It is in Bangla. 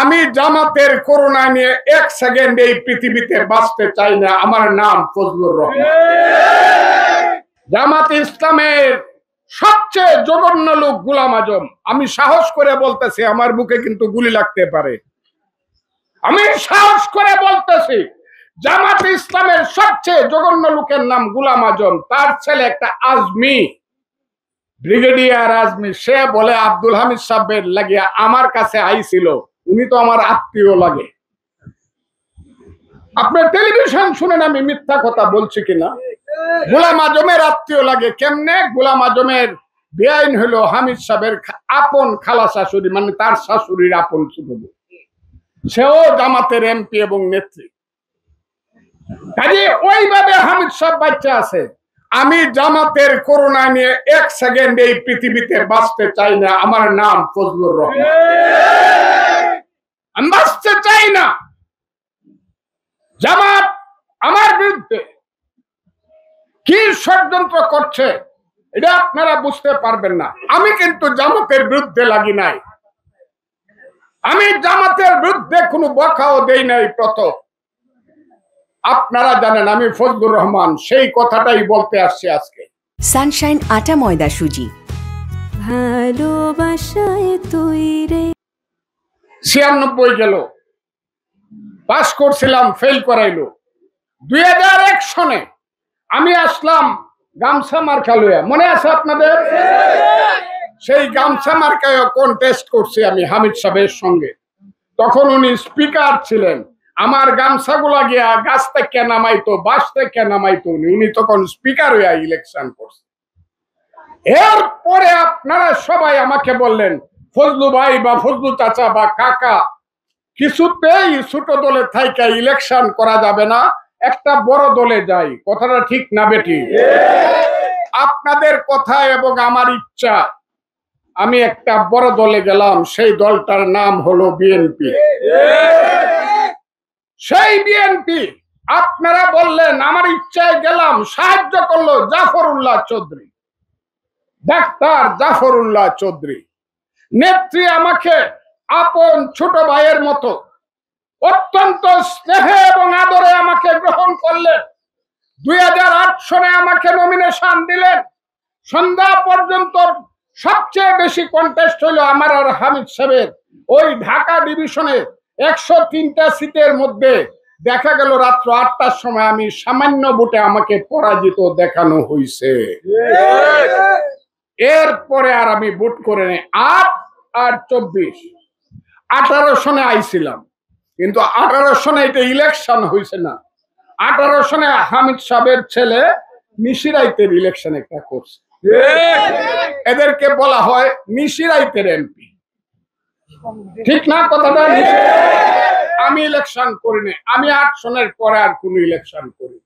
আমি জামাতের করোনা নিয়ে এক সেকেন্ড এই পৃথিবীতে বাঁচতে চাই না। আমার নাম ফজলুর রহমান। জামাত ইসলামের সবচেয়ে জঘন্য লোক গোলাম আজম। আমি সাহস করে বলতেছি, আমার বুকে কিন্তু গুলি লাগতে পারে। আমি সাহস করে বলতেছি, জামাত ইসলামের সবচেয়ে জঘন্য লোকের নাম গোলাম আজম। তার ছেলে একটা আজমি, ব্রিগেডিয়ার আজমি, সে বলে আব্দুল হামিদ সাহেবের লাগিয়া আমার কাছে আইছিল। উনি তো আমার আত্মীয় লাগে। আপনার টেলিভিশন শুনেন আমি মিথ্যা কথা বলছি কিনা? গোলাম আজমের আত্মীয় লাগে কেমনে? গোলাম আজমের বেআইন হলো হামিদ সাহেবের আপন খালা শাশুড়ি, মানে তার শাশুড়ির আপন ছোট বোন। সেও জামাতের এমপি এবং নেত্রী। কাজে ওইভাবে হামিদ সাহেব বাচ্চা আছে। আমি জামাতের করোনা নিয়ে এক সেকেন্ড এই পৃথিবীতে বাঁচতে চাই না। আমার নাম ফজলুর রহমান। আমি বাঁচতে চাই না। জামাত আমার বিরুদ্ধে কি ষড়যন্ত্র করছে এটা আপনারা বুঝতে পারবেন না। আমি কিন্তু জামাতের বিরুদ্ধে লাগি নাই। আমি জামাতের বিরুদ্ধে কোনো বকাও দেই নাই। প্রথম আপনারা জানেন আমি ফজলুর রহমান সেই কথাটাই বলতে আসছি আজকে। সানশাইন আটা ময়দা সুজি, ভালোবাসায় তৈরি। 96 গেল, পাস করছিলাম, ফেল করাইলো। 2001 সনে আমি আসলাম গামছা মার্কা লইয়া, মনে আছে আপনাদের? সেই গামছা মার্কায় কন্টেস্ট করছি আমি হামিদ সাহেবের সঙ্গে। তখন উনি স্পিকার ছিলেন। আমার গামছাগুলা গিয়া গাছ থেকে নামাইতো, বাস থেকে নামাইতো। উনি তখন স্পিকার হইয়া ইলেকশন করছে। এরপরে আপনারা সবাই আমাকে বললেন, ফজলু ভাই বা ফজলু চাচা বা কাকা, কিছুতেই ছোট দলে থাইকা ইলেকশন করা যাবে না, একটা বড় দলে যাই। কথাটা ঠিক না বেটি? আপনাদের কথা এবং আমার ইচ্ছা আমি একটা বড় দলে গেলাম। সেই দলটার নাম হলো বিএনপি। সেই বিএনপি আপনারা বললেন, আমার ইচ্ছায় গেলাম, সাহায্য করলো জাফরুল্লাহ চৌধুরী, ডাক্তার জাফরুল্লাহ চৌধুরী। নেত্রী আমাকে আপন ছোট ভাইয়ের মতো অত্যন্ত স্নেহে এবং আদরে আমাকে গ্রহণ করলেন। 2008 সনে আমাকে নমিনেশন দিলেন। সন্ধ্যা পর্যন্ত সবচেয়ে বেশি কন্টেস্ট হইল আমার আর হামিদ সাহেবের। ওই ঢাকা ডিভিশনে 103টা সিটের মধ্যে দেখা গেল রাত্র 8টার সময় আমি সামান্য ভোটে আমাকে পরাজিত দেখানো হয়েছে। এরপরে আর আমি ভোট করে নেই। 8 আর 24, 18 সনে আইছিলাম, কিন্তু 18 সনে এটা ইলেকশন হয়েছে না। 18 সনে হামিদ সাহেবের ছেলে নিশিরাইতের ইলেকশন একটা করছে। এদেরকে বলা হয় নিশিরাইতের এমপি, ঠিক না কথাটা? আমি ইলেকশন করিনি। আমি 8 সনের পরে আর কোন ইলেকশন করি।